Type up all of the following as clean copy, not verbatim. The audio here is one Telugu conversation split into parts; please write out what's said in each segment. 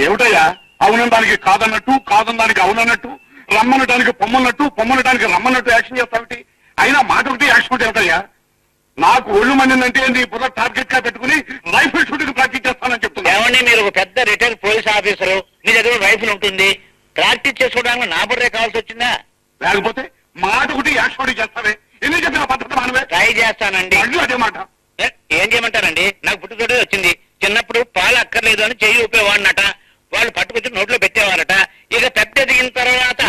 ఏమిటయ్యా అవునడానికి కాదన్నట్టు కాదనడానికి అవునన్నట్టు రమ్మనడానికి పొమ్మన్నట్టు పొమ్మనడానికి రమ్మన్నట్టు యాక్షన్ చేస్తావిటి అయినా మాట ఒకటి యాక్షన్ ఒకటి ఏమిటయ్యా నాకు ఒళ్ళు మండిందంటే నీ బుర్ర టార్గెట్ గా పెట్టుకుని రైఫిల్ షూటింగ్ ప్రాక్టీస్ చేస్తానని చెప్తున్నా. ఏమండి మీరు ఒక పెద్ద రిటైర్డ్ పోలీస్ ఆఫీసరు, మీ దగ్గర రైఫిల్ ఉంటుంది, ప్రాక్టీస్ చేసుకోవడానికి నా బుర్రే కావాల్సి వచ్చిందా? లేకపోతే మాట ఒకటి యాక్షన్ ఒకటి చేస్తావే ఎన్ని చెప్పిన పద్ధతి మనమే ట్రై చేస్తానండి. అదే మాట. ఏం చేయమంటారండి? నాకు పుట్టుతోటే వచ్చింది. చిన్నప్పుడు పాలు అక్కర్లేదు అని చెయ్యి ఊపేవాడినట, వాళ్ళు పట్టుకొచ్చి నోట్లో పెట్టేవారట. ఇక పెద్ద ఎదిగిన తర్వాత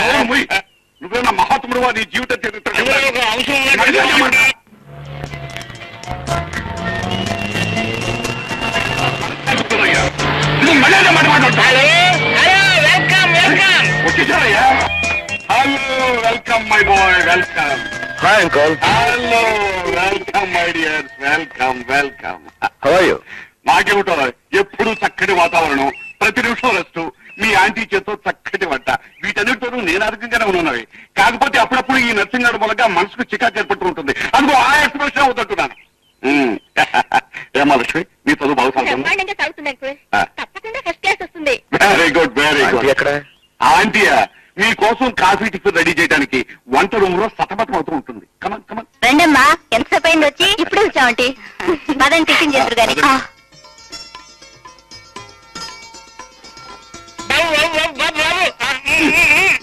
నువ్వేనా మహాత్ముడు నీ జీవితం ఒక అంశం ఉన్నట్టు. వచ్చేసారయ్యా. Hello welcome my boy welcome. Hi uncle. Hello welcome my dear welcome welcome. How are you? నాకేమిటో ఎప్పుడు చక్కటి వాతావరణం, ప్రతి నిమిషం రెస్ట్, మీ ఆంటీ చేతో చక్కటి వంట, వీటన్నిటితోనూ నేను ఆరోగ్యంగానే ఉన్నవి. కాకపోతే అప్పుడప్పుడు ఈ నర్సింగ్ గారి మూలంగా మనసుకు చికాకు ఏర్పడుతూ ఉంటుంది. అందుకో ఆ ఎక్స్ప్రెషన్ అవుతుంటున్నాను. ఏమా లక్ష్మి నీ చదువు బాగా తప్పకుండా ఫస్ట్ క్లాస్ వస్తుంది. Very good very good. ఎక్కడ? ఆంటీయా మీకోసం కాఫీ టిఫిన్ రెడీ చేయడానికి వంట రూమ్ లో సతమతం అవుతూ ఉంటుంది. Come on come on. రండమ్మా, ఎంతసేపు అయింది వచ్చి? ఇప్పుడే వచ్చామంటీ. పదండి టిఫిన్ చేద్దరు గాని.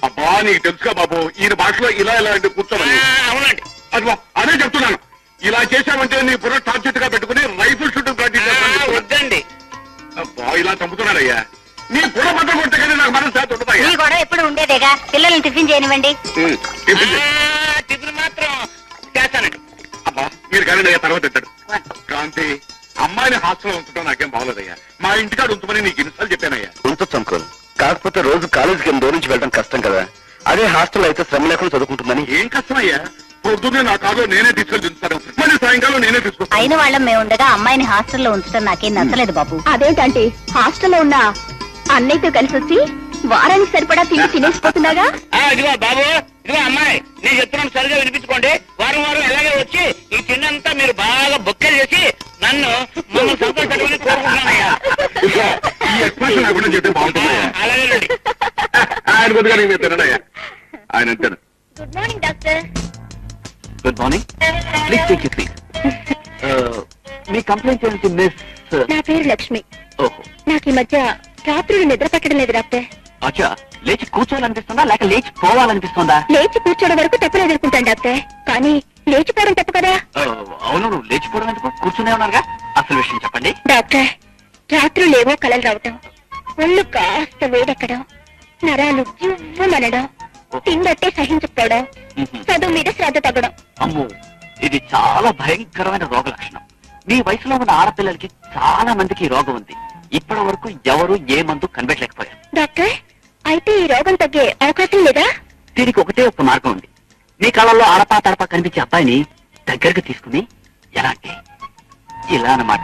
అబ్బా నీకు తెలుసుగా బాబు ఈయన భాషలో ఇలా ఇలా అంటే కూర్చోమని. అవునండి. అదే చెప్తున్నాను. ఇలా చేశామంటే నీ బుర్ర టార్గెట్ గా పెట్టుకుని రైఫిల్ షూటింగ్ ప్రాక్టీస్ చేస్తాను. వద్దండి. అబ్బా ఇలా చంపుతున్నాడయ్యా. నీ బుర్ర పట్ట కొట్టే కానీ నాకు మనసు శాతం ఉంటుందయ్యా. ఈ గొడవ ఎప్పుడు ఉండేదేగా. పిల్లల్ని టిఫిన్ చేయనివ్వండి. టిఫిన్ మాత్రం చేస్తానండి. అబ్బా మీరు కానీ అయ్యా తర్వాత తింటాడు. కాంతి అమ్మాయిని హాస్టల్లో ఉంచడం నాకేం బాగోలేదయ్యా. మా ఇంటికాడ ఉంచమని నీకు ఇన్నిసార్లు చెప్పానయ్యా. ఉంచొచ్చు అంకుల్, కాకపోతే రోజు కాలేజీకి దూరం నుంచి వెళ్ళడం కష్టం కదా. అదే హాస్టల్ అయితే శ్రమ లేకుండా చదువుకుంటుందని. ఏం కష్టమయ్యా, పొద్దున్నే నా కారులో నేనే తీసుకెళ్ళి దించుతాను, మళ్ళీ సాయంకాలం నేనే తీసుకొస్తాను. అయిన వాళ్ళం మేము ఉండగా అమ్మాయిని హాస్టల్లో ఉంచడం నాకేం నచ్చలేదు బాబు. అదేంటంటే హాస్టల్లో ఉన్న అన్నయ్యతో కలిసి వచ్చి వారానికి సరిపడా తిండి తినేసిపోతున్నాగా. ఇదిగో బాబు, ఇదిగో అమ్మాయి, నేను చెప్తున్నాను సరిగా వినిపించుకోండి. వారం వారం ఎలాగే వచ్చి ఈ తిన్నంతా మీరు బాగా బొక్కలు చేసి నన్ను సంతోషపెట్టుకుని కోరుకుంటున్నానయ్యా. ఈ ఎక్స్ప్రెషన్ లేకుండా చెప్తే బాగుంటుందయ్యా. అలాగేనండి. ఆయన కొద్దిగా నేను తినడయ్యా. ఆయన అంతేనా. Good morning doctor. Good morning. Please take you please. Me complaint ఏంటి మిస్? నా పేరు లక్ష్మి. ఓహో, నాకు ఈ మధ్య రాత్రులు నిద్ర పట్టడం లేదు డాక్టర్. అచ్చా, లేచి కూర్చోవాలనిపిస్తుందా లేక లేచి పోవాలనిపిస్తుందా? లేచి కూర్చోవడం వరకు తప్పలేదు అనుకుంటాను డాక్టర్, కానీ లేచిపోవడం తప్పు కదా. అవును, లేచిపోవడం ఎందుకు? కూర్చునే ఉన్నారుగా. అసలు విషయం చెప్పండి డాక్టర్. రాత్రులేవో కలలు రావటం, ఒళ్ళు కాస్త వేడెక్కడం, నరాలు జివ్వమనడం, తిండట్టే సహించకపోవడం, చదువు మీద శ్రద్ధ తగ్గడం. అమ్మో, ఇది చాలా భయంకరమైన రోగ లక్షణం. మీ వయసులో ఉన్న ఆడపిల్లలకి చాలా మందికి ఈ రోగం ఉంది. ఇప్పటి వరకు ఎవరు ఏ మందు కనిపెట్టలేకపోయారు. డాక్టర్, అయితే ఈ రోగం తగ్గే అవకాశం లేదా? దీనికి ఒకటే ఒక మార్గం ఉంది. మీ కళ్ళల్లో అడపా తడపా కనిపించే అబ్బాయిని దగ్గరకు తీసుకుని ఎలా అంటే ఇలా అన్నమాట.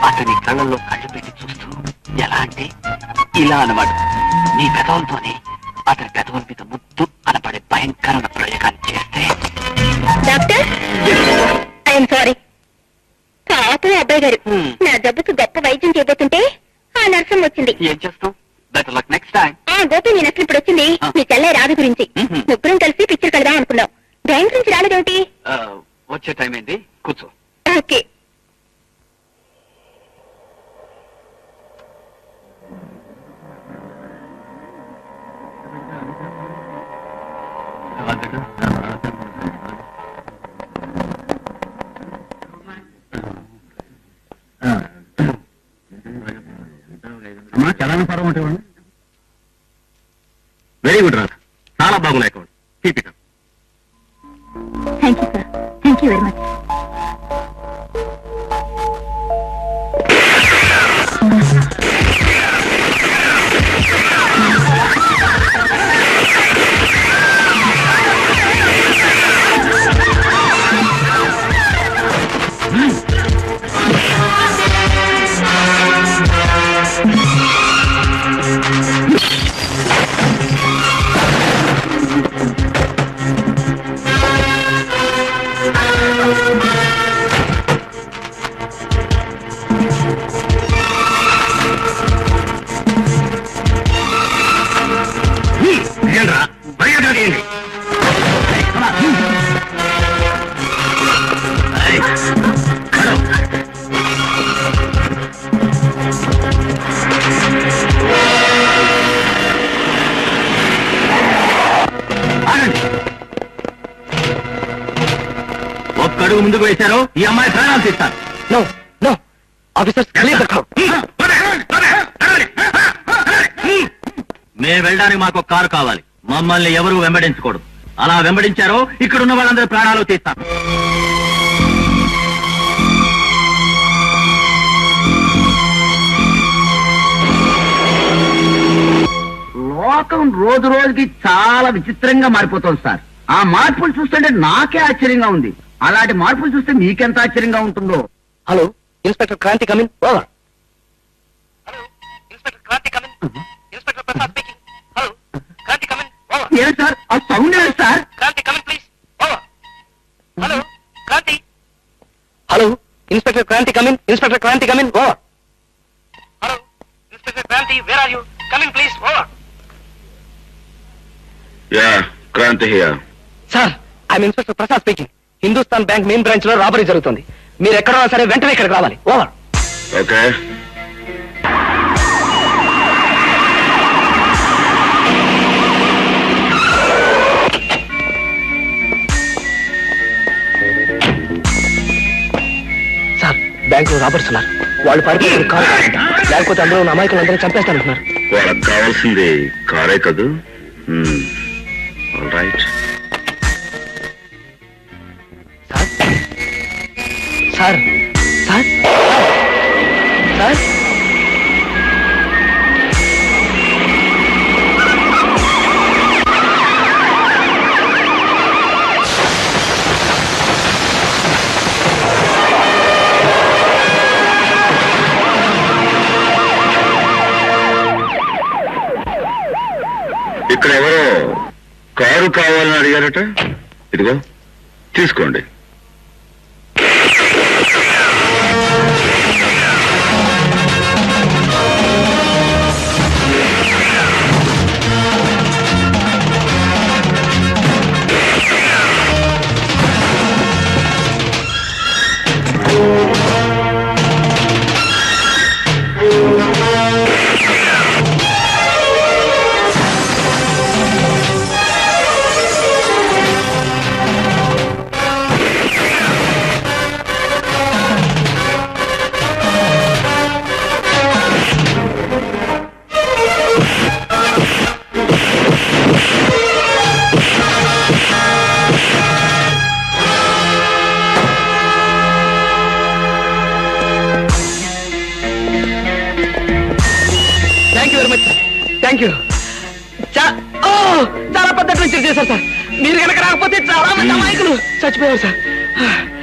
అతని కళ్ళల్లో కళ్ళు పెట్టి చూస్తూ ఎలా అంటే ఇలా అన్నమాట. మీ పెదవులతోనే అతని పెదవుల మీద ముద్దు అనపడే భయంకరమైన ప్రయోగాన్ని చేస్తే. Doctor, I'm sorry. పాపం అబ్బాయి గారు, నా జబ్బుకు గొప్ప వైద్యం చేయబోతుంటే ఆ నర్సం వచ్చింది. ఏం చేస్తాం? Better luck next time. Gopi నేను అసలు ఇప్పుడు వచ్చింది మీ చెల్లె రాధ గురించి. ముగ్గురం కలిసి పిక్చర్ కడదాం అనుకున్నాం. బ్యాంక్ నుంచి రాలేదేమిటి? వచ్చే టైం ఏంది, కూర్చో. ఓకే. వెరీ గుడ్ రా, చాలా బాగున్నాయి account. Keep it up. Thank you sir. Thank you very much. ముందుకు వేశారో ఈ అమ్మాయి ప్రాణాలు తీస్తాను. నో నో ఆఫీసర్స్ మేము వెళ్ళడానికి మాకు ఒక కారు కావాలి. మమ్మల్ని ఎవరు వెంబడించకూడదు. అలా వెంబడించారో ఇక్కడున్న వాళ్ళందరూ ప్రాణాలు తీస్తాను. లోకం రోజు రోజుకి చాలా విచిత్రంగా మారిపోతుంది సార్. ఆ మార్పులు చూస్తుంటే నాకే ఆశ్చర్యంగా ఉంది. అలాంటి మార్పులు చూస్తే మీకెంత ఆశ్చర్యంగా ఉంటుందో. Hello inspector Kranti come in over. Hello inspector Kranti come in. Inspector Prasad speaking. Hello Kranti come in over. ఏం సార్ ఆ సౌండ్ ఏంటి sir? Kranti come in please over. Hello Kranti. Hello inspector Kranti come in. Inspector Kranti come in over. Hello inspector Kranti where are you? Coming please over. Yeah Kranti here. Sir I'm inspector Prasad speaking. Hindustan bank main branch లో రాబరీ జరుగుతుంది. మీరు ఎక్కడన్నా సరే వెంటనే ఇక్కడికి రావాలి. ఓవర్. ఓకే. సార్ బ్యాంక్ లో రాబర్స్ ఉన్నారు. వాళ్ళు పారిపోయారు కారు లేకపోతే అందరూ ఉన్న అమాయకులందరూ చంపేస్తానంటున్నారు. వాళ్ళకి కావాల్సింది కారే కదూ? All right. Sir sir sir ఇక్కడ ఎవరో కారు కావాలని అడిగారట. ఇదిగో తీసుకోండి. Thank you. చాలా పెద్ద ట్విస్ట్ చేశారు సార్. మీరు కనుక రాకపోతే చాలా మంది అమాయకులు చచ్చిపోయారు sir.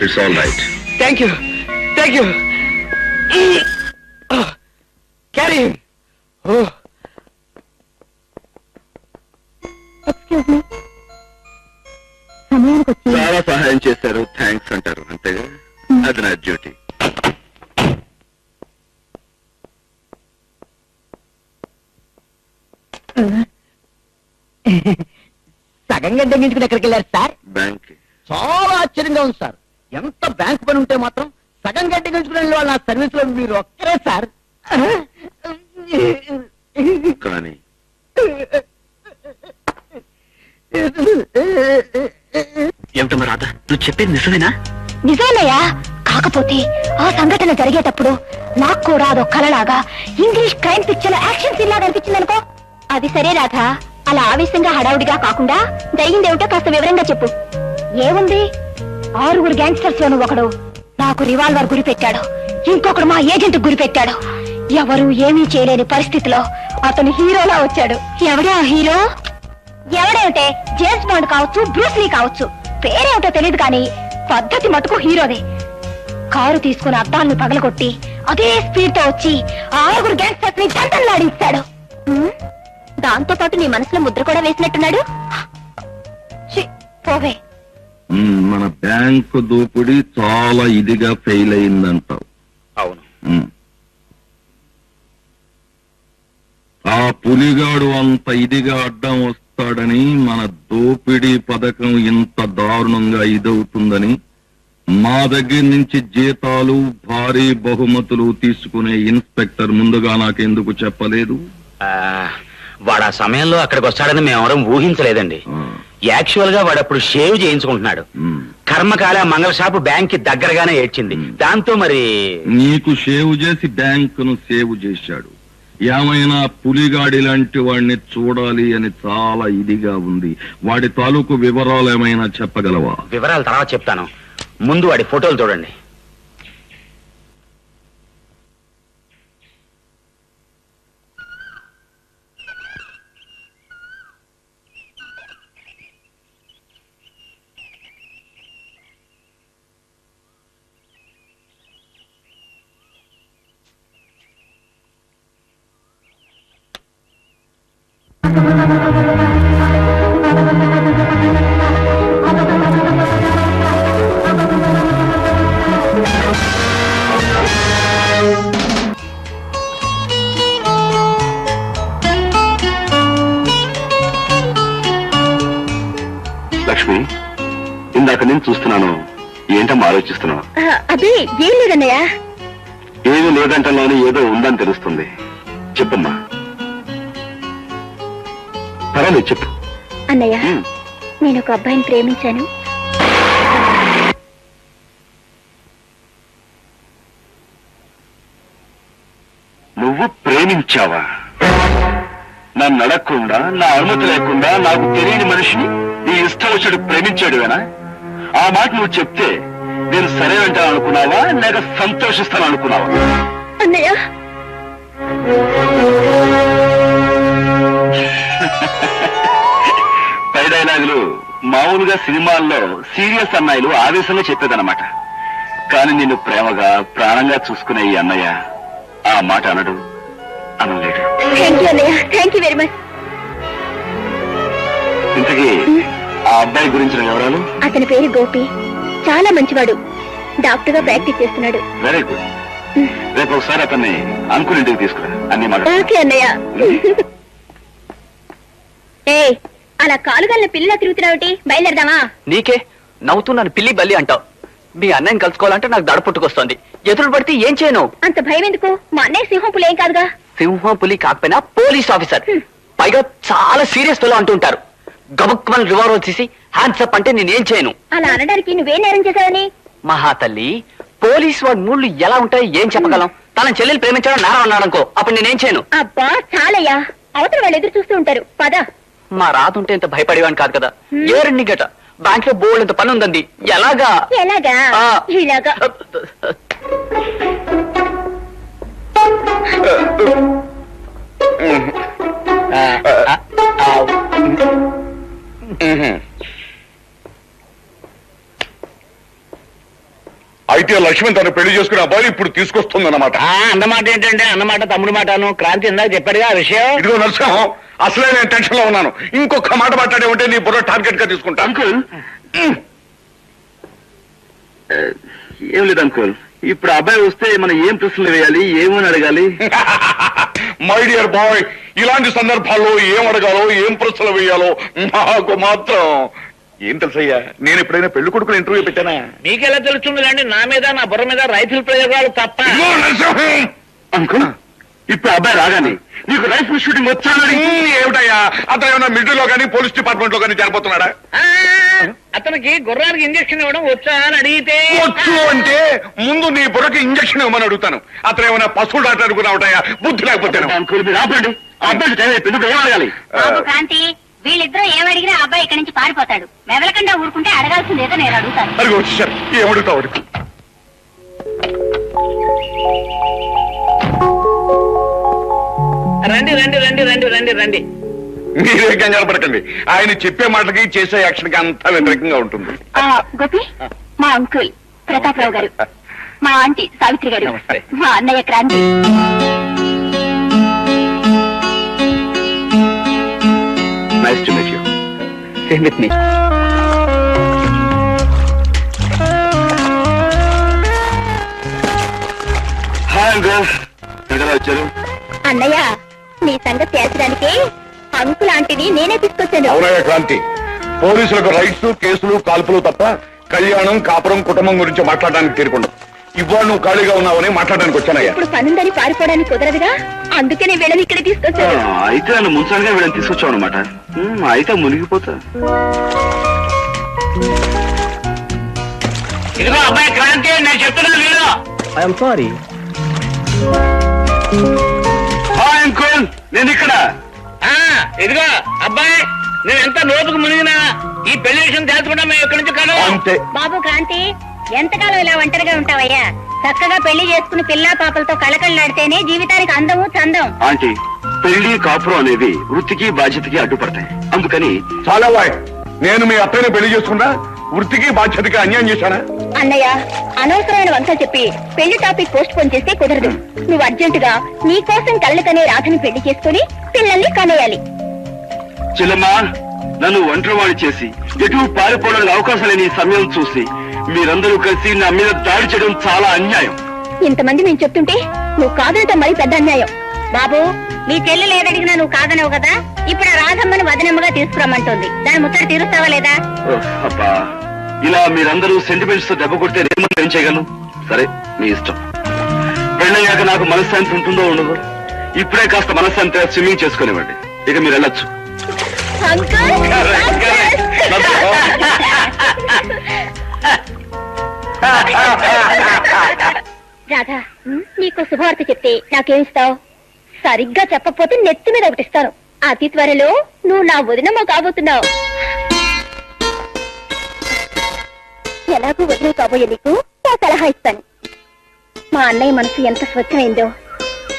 It's all right. Thank you thank you. Carry. Excuse me, సమయానికి వచ్చి చాలా సహాయం చేశారు. థ్యాంక్స్ అంటారు అంతేగా. అది నా డ్యూటీ. సగం గంట తగ్గించుకుని ఎక్కడికి వెళ్ళారు సార్? బ్యాంక్. చాలా ఆశ్చర్యంగా ఉంది సార్. ఎంత బ్యాంక్ పని ఉంటే మాత్రం సగం గంట తగ్గించుకునే వాళ్ళు నా సర్వీస్ లో మీరు ఒక్కరే సార్. కానీ ఏమిటమ్మా రాధ, నువ్వు చెప్పేది నిజమేనా? నిజాలయ్యా. కాకపోతే ఆ సంఘటన జరిగేటప్పుడు నాకు కూడా అదో కలలాగా English crime picture action scene లాగా అనిపించింది అనుకో. అది సరే రాధా, అలా ఆవేశంగా హడావుడిగా కాకుండా జరిగిందేమిటో కాస్త వివరంగా చెప్పు. ఏముంది, 6 గ్యాంగ్స్టర్స్ లోను ఒకడు నాకు రివాల్వర్ గురి పెట్టాడు, ఇంకొకడు మా ఏజెంట్ గురి పెట్టాడు. ఎవరు ఏమీ చేయలేని పరిస్థితిలో అతను హీరోలా వచ్చాడు. ఎవడే ఆ హీరో? ఎవడేమిటే, జేమ్స్ బాండ్ కావచ్చు, బ్రూస్లీ కావచ్చు, పేరేమిటో తెలియదు కానీ పద్ధతి మటుకు హీరోదే. కారు తీసుకుని అద్దాలను పగలగొట్టి అదే స్పీడ్ తో వచ్చి 6 గ్యాంగ్స్టర్స్ ని జంటలాడించాడు. దాంతో పాటు నీ మనసులో ముద్ర కూడా వేసినట్టున్నాడు. పోవే. మన బ్యాంకు దోపిడీ చాలా ఇదిగా ఫెయిల్ అయిందంటావు. అవును. ఆ పులిగాడు అంత ఇదిగా అడ్డం వస్తాడని, మన దోపిడీ పథకం ఇంత దారుణంగా ఇదవుతుందని మా దగ్గర నుంచి జీతాలు భారీ బహుమతులు తీసుకునే ఇన్స్పెక్టర్ ముందుగా నాకెందుకు చెప్పలేదు? వాడు ఆ సమయంలో అక్కడికి వస్తాడని మేమెవరం ఊహించలేదండి. యాక్చువల్ గా వాడు అప్పుడు షేవ్ చేయించుకుంటున్నాడు. కర్మకాల మంగళ షాపు బ్యాంక్ కి దగ్గరగానే ఏడ్చింది. దాంతో మరి నీకు సేవ్ చేసి బ్యాంకును సేవ్ చేశాడు. ఏమైనా పులిగాడి లాంటి వాడిని చూడాలి అని చాలా ఇదిగా ఉంది. వాడి తాలూకు వివరాలు ఏమైనా చెప్పగలవా? వివరాలు తర్వాత చెప్తాను, ముందు వాడి ఫోటోలు చూడండి. లక్ష్మి, ఇందాక నేను చూస్తున్నాను. ఏంటమ్మా ఆలోచిస్తున్నావు? అదే ఏం లేదన్నయ్య. ఏమీ లేదంటలోని ఏదో ఉందని తెలుస్తుంది. చెప్పమ్మా. పర్వాలేదు, చెప్పు. అన్నయ్య, నేను ఒక అబ్బాయిని ప్రేమించాను. నువ్వు ప్రేమించావా? నన్ను అడగకుండా, నా అనుమతి లేకుండా నాకు తెలియని మనిషిని నీ ఇష్టం వచ్చాడు ప్రేమించాడువేనా? ఆ మాట నువ్వు చెప్తే నేను సరే అంటాను అనుకున్నావా, లేక సంతోషిస్తాను అనుకున్నావా? అన్నయ్య, పై డైలాగులు మామూలుగా సినిమాల్లో సీరియస్ అన్నయ్యలు ఆవేశంలో చెప్పేదన్నమాట. కానీ నిన్ను ప్రేమగా ప్రాణంగా చూసుకునే ఈ అన్నయ్య ఆ మాట అనడు, అనలేడు. థ్యాంక్ యూ అన్నయ్య, థ్యాంక్ యూ వెరీ మచ్. ఇంతకీ ఆ అబ్బాయి గురించిన వివరాలు? అతని పేరు గోపి, చాలా మంచివాడు. డాక్టర్ గా ప్రాక్టీస్ చేస్తున్నాడు. Very good. రేపు ఒకసారి అతన్ని అంకుల్ ఇంటికి తీసుకురా, అన్ని మాట. ఓకే అన్నయ్య. ఏ అలా కాలుగల్ని పిల్లలా తిరుగుతున్నావుటి? బయలుదేరదామా? నీకే నవ్వుతున్నాను, పిల్లి బల్లి అంటావు. మీ అన్నయ్యని కలుసుకోవాలంటే నాకు దడ పుట్టుకొస్తుంది. ఎదురు పడితే ఏం చేయను? అంత భయం ఎందుకు? మా అన్నయ్య సింహం పులి ఏం కాదుగా. సింహం పులి కాకపోయినా పోలీస్ ఆఫీసర్, పైగా చాలా సీరియస్ ఫెలో అంటుంటారు. గబుక్కుమని రివాల్వర్ తీసి హ్యాండ్స్ అప్ అంటే నేనేం చేయను. అలా అనడానికి నువ్వే నేరం చేశావని? మహాతల్లి, పోలీస్ వాడి మూడ్లు ఎలా ఉంటాయి ఏం చెప్పగలం? తన చెల్లెలు ప్రేమించడం నేరం అన్నాడనుకో, అప్పుడు నేనేం చేయను. అబ్బా చాలయ్యా, అవతల వాళ్ళు ఎదురు చూస్తూ ఉంటారు. పద. మా రాతుంటే ఇంత భయపడేవాని కాదు కదా. ఏ రెండు గట బ్యాంక్ లో బోల్డ్ ఇంత పని ఉందండి. ఎలాగా? ఎలాగా? ఇలాగా. అయితే లక్ష్మి తను పెళ్లి చేసుకునే అబ్బాయి ఇప్పుడు తీసుకొస్తుందన్నమాట. అన్నమాట ఏంటంటే అన్నమాట తమ్ముడు మాటను. క్రాంతి ఇందాక చెప్పాడుగా ఆ విషయం. ఇదిగో నరసింహం, అసలే నేను టెన్షన్ లో ఉన్నాను. ఇంకొక మాట మాట్లాడే ఉంటే నీ బుర్ర టార్గెట్ గా తీసుకుంటా. అంకుల్, ఏం లేదు అంకుల్, ఇప్పుడు అబ్బాయి వస్తే మనం ఏం ప్రశ్నలు వేయాలి, ఏమని అడగాలి? మై డియర్ బాయ్, ఇలాంటి సందర్భాల్లో ఏం అడగాలో, ఏం ప్రశ్నలు వేయాలో నాకు మాత్రం ఏం తెలుసయ్యా. నేను ఎప్పుడైనా పెళ్లి కొడుకుని ఇంటర్వ్యూ పెట్టానా? మీకెలా తెలుస్తుందిలేండి, నా మీద నా బుర్ర మీద రైతుల ప్రయోగాలు తప్ప. అంకుల్, ఇప్పుడు అబ్బాయి రాగానే నీకు రైఫిల్ షూటింగ్ వచ్చానని ఏమిటయ్యా? అతను ఏమైనా మిలిటరీలో కానీ పోలీస్ డిపార్ట్మెంట్ లో కానీ చేరిపోతున్నాడా? అతనికి గుర్రానికి ఇంజక్షన్ ఇవ్వడం వచ్చా అని అడిగితే వచ్చు అంటే ముందు నీ బుర్రకి ఇంజక్షన్ ఇవ్వమని అడుగుతాను. అతను ఏమైనా పశువులు డాక్టర్ అనుకున్నావుటయ్యా? బుద్ధి లేకపోతే. అంకుల్ మీరు ఆపండి, అబ్బాయి టైం అయిపోయింది, ఏం అడగాలి? క్రాంతి, వీళ్ళిద్దరూ ఏమడిగినా అబ్బాయి ఇక్కడి నుంచి పారిపోతాడు. మెదలకుండా ఊరుకుంటే అడగాల్సిందేదో నేను అడుగుతాను. అడిగి వచ్చేసారు, ఏమడుగుతావు? రండి రండి రండి రండి రండి రండి. మీరే కంగారు పడకండి, ఆయన చెప్పే మాటకి చేసే యాక్షన్ కి అంతా వ్యతిరేకంగా ఉంటుంది. గోపి, మా అంకుల్ ప్రతాపరావు గారు, మా ఆంటీ సావిత్రి గారు, నమస్తే. మా అన్నయ్య Kranti. Nice to meet you. Same with me. Hi uncle, ఎక్కడ వచ్చారు? అన్నయ్య, నీ సంగతి తేల్చడానికి అంకుల్ ఆంటీని నేనే తీసుకొచ్చాను. అవునయ్య క్రాంతి, పోలీసులకు రైట్స్, కేసులు, కాల్పులు తప్ప కళ్యాణం, కాపురం, కుటుంబం గురించి మాట్లాడడానికి తీరుకుండదు. ఇవాళ నువ్వు ఖాళీగా ఉన్నావని మాట్లాడడానికి వచ్చానయ్యా. ఇప్పుడు పనుందని పారిపోవడానికి కుదరదుగా, అందుకనే వీళ్ళని ఇక్కడ తీసుకొచ్చాను. అయితే నన్ను ముంచడానికి వీళ్ళని తీసుకొచ్చావు అనమాట. అయితే మునిగిపోతా. ఇదిగో అబ్బాయి క్రాంతి, నేను చెప్తున్నా వీళ్ళు. I'm sorry. అంకుల్ నేను ఇక్కడ. ఇదిగో అబ్బాయి, నువ్వు ఎంత లోతుకు మునిగినా ఈ పెళ్లి విషయం తెలుసుకుంటా మేము ఇక్కడి నుంచి కలవు. అంతే. బాబు క్రాంతి, ఎంతకాలం ఇలా ఒంటరిగా ఉంటావయ్యా? చక్కగా పెళ్లి చేసుకుని పిల్లా పాపలతో కళకళలాడితేనే జీవితానికి అందము చందం. ఆంటీ, పెళ్లి కాపురం అనేది వృత్తికి బాధ్యతకి అడ్డుపడతాయి. అందుకని చాలా నేను మీ అత్తయ్యని పెళ్లి చేసుకున్నా వృత్తికి బాధ్యతకి అన్యాయం చేశానా? అన్నయ్య, అనవసరమైన వంకలు చెప్పి పెళ్లి టాపిక్ పోస్ట్ పోన్ చేస్తే కుదరదు. నువ్వు అర్జెంటుగా నీ కోసం కళ్ళ కనే రాధని పెళ్లి చేసుకుని పిల్లల్ని కనేయాలి. చెల్లమ్మా, నన్ను ఒంటరివాణి చేసి ఎటు పారిపోవడానికి అవకాశం లేని ఈ సమయం చూసి మీరందరూ కలిసి నా మీద దాడి చేయడం చాలా అన్యాయం. ఇంతమంది నేను చెప్తుంటే నువ్వు కాదంటే మరి పెద్ద అన్యాయం. బాబు, మీ చెల్లెలు ఏదడిగినా నువ్వు కాదనవు కదా. ఇప్పుడు ఆ రాధమ్మని వదనమ్మగా తీసుకురమ్మంటుంది. దాని ముచ్చట తీరుస్తావా లేదా? అబ్బా, ఇలా మీరందరూ సెంటిమెంట్స్ తో దెబ్బ కొడితే నేను ఏం చేయగలను? సరే, మీ ఇష్టం. పెళ్ళయ్యాక నాకు మనశ్శాంతి ఉంటుందో ఉండదు. ఇప్పుడే కాస్త మనశ్శాంతిగా స్విమ్మింగ్ చేసుకునేవ్వండి. ఇక మీరు వెళ్ళొచ్చు. రాధా, నీకు శుభవార్త చెప్తే నాకేమిస్తావు? సరిగ్గా చెప్పకపోతే నెత్తి మీద ఒకటిస్తాను. అతి త్వరలో నువ్వు నా వదినమ్మ కాబోతున్నావు. ఎలాగూ వదిన కాబోయే నీకు నా సలహా ఇస్తాను. మా అన్నయ్య మనసు ఎంత స్వచ్ఛమైందో,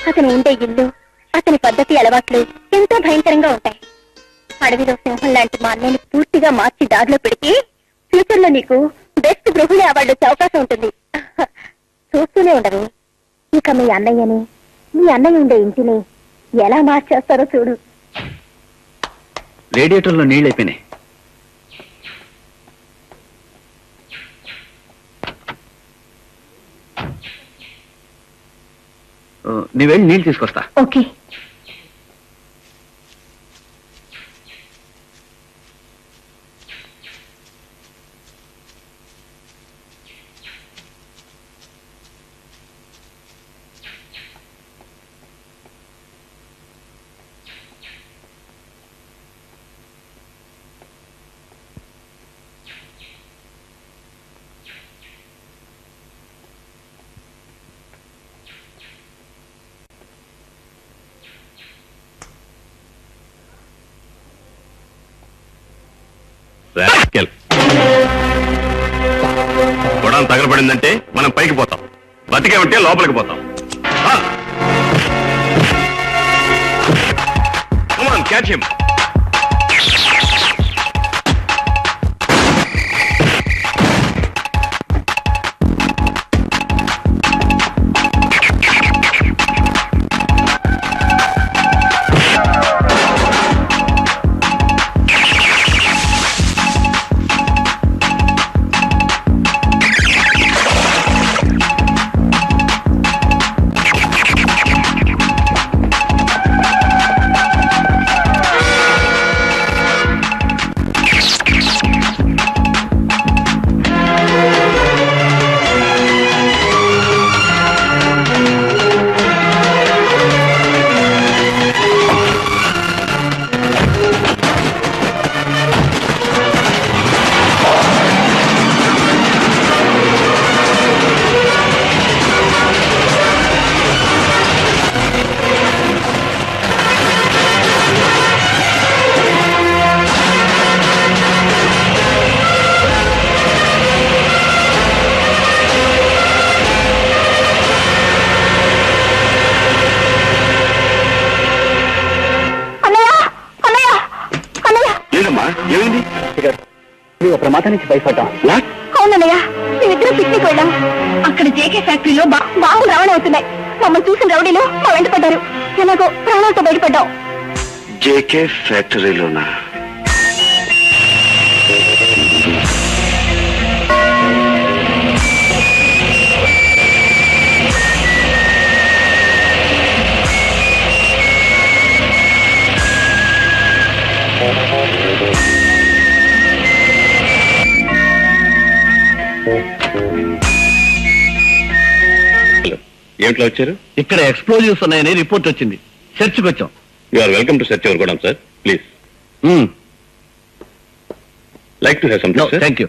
అతను ఉండే ఇల్లు, అతని పద్ధతి అలవాట్లు ఎంతో భయంకరంగా ఉంటాయి. అడవిలో సింహం లాంటి మా అన్నయ్యని పూర్తిగా మార్చి దారిలో పెడితే ఫ్యూచర్ లో నీకు బెస్ట్ గృహిణి అవార్డు వచ్చే అవకాశం ఉంటుంది. చూస్తూనే ఉండవు. ఇక మీ అన్నయ్యని, మీ అన్నయ్య ఉండే ఇంటిని ఎలా మార్చేస్తారో చూడు. రేడియేటర్లో నీళ్ళు అయిపోయినాయి. నీ వెళ్ళి నీళ్ళు తీసుకొస్తా. ఓకే. గొడవ తగలబడిందంటే మనం పైకి పోతాం, బతికేమంటే లోపలికి పోతాం. Catch him. ఏమైంది? నువ్వు ప్రమాదానికి భయపడ్డాం. అవునన్నయ్య, మేమిద్దరం పిక్నిక్ వెళ్ళాం. అక్కడ జేకే ఫ్యాక్టరీలో బాంబులు రవాణా అవుతున్నాయి. మమ్మల్ని చూసిన రౌడీలు మా వెంట పడ్డారు. ఎలాగో ప్రాణాలతో బయటపడ్డాం. జేకే ఫ్యాక్టరీలోనా? ఏమిట్లో వచ్చారు? ఇక్కడ ఎక్స్ప్లోజివ్స్ ఉన్నాయని రిపోర్ట్ వచ్చింది. చర్చ్కి వచ్చాం. You are welcome to search our godown sir. Please like to have something. Thank you.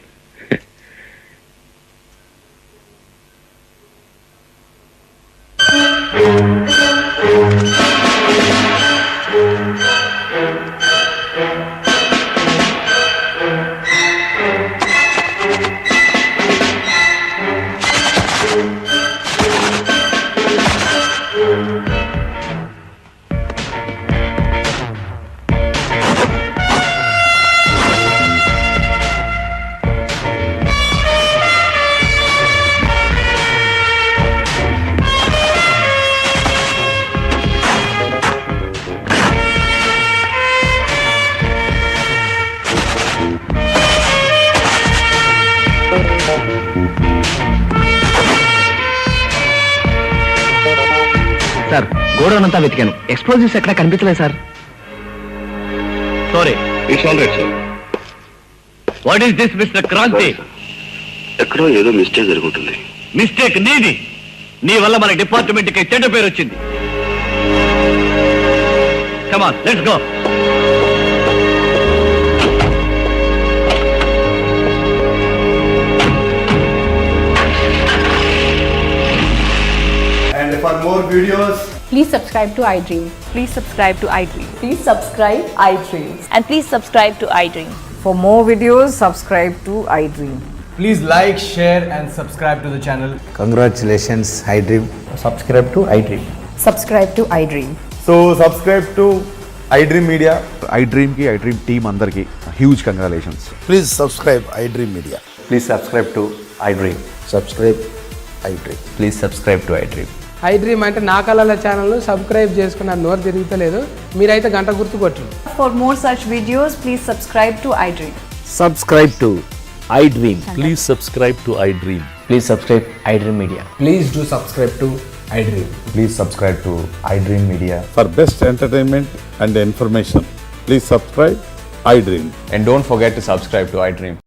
Sir godown అంతా వెతికాను, ఎక్స్ప్లోజివ్స్ ఎక్కడ కనిపించలేదు sir. Sorry, it's all right sir. What is this mister Kranti? ఎక్కడో ఏదో మిస్టేక్ జరుగుతుంది. మిస్టేక్ నీది. నీ వల్ల మన డిపార్ట్మెంట్ కి చెడ్డ పేరు వచ్చింది. Come on, let's go. And for more videos, Please subscribe to iDream. Please subscribe to iDream. Please subscribe iDream. And please subscribe to iDream. For more videos, subscribe to iDream. please like, share and subscribe to the channel. Congratulations, iDream. Subscribe to iDream. Subscribe to iDream. So subscribe to iDream Media. iDream की iDream team अंदर की huge congratulations. Please subscribe iDream Media. Please subscribe to iDream. Subscribe iDream. Please subscribe to iDream. iDream అంటే నా కళల ఛానల్ సబ్స్క్రైబ్ చేసుకున్న నోరు తిరుగుతలేదు, మీరైతే గంట గుర్తు కొట్టండి. For more such videos, please subscribe to iDream. Subscribe to iDream. Please subscribe to iDream. Please subscribe iDream Media. Please do subscribe to iDream. Please subscribe to iDream Media. For best entertainment and information, please subscribe iDream. And don't forget to subscribe to iDream.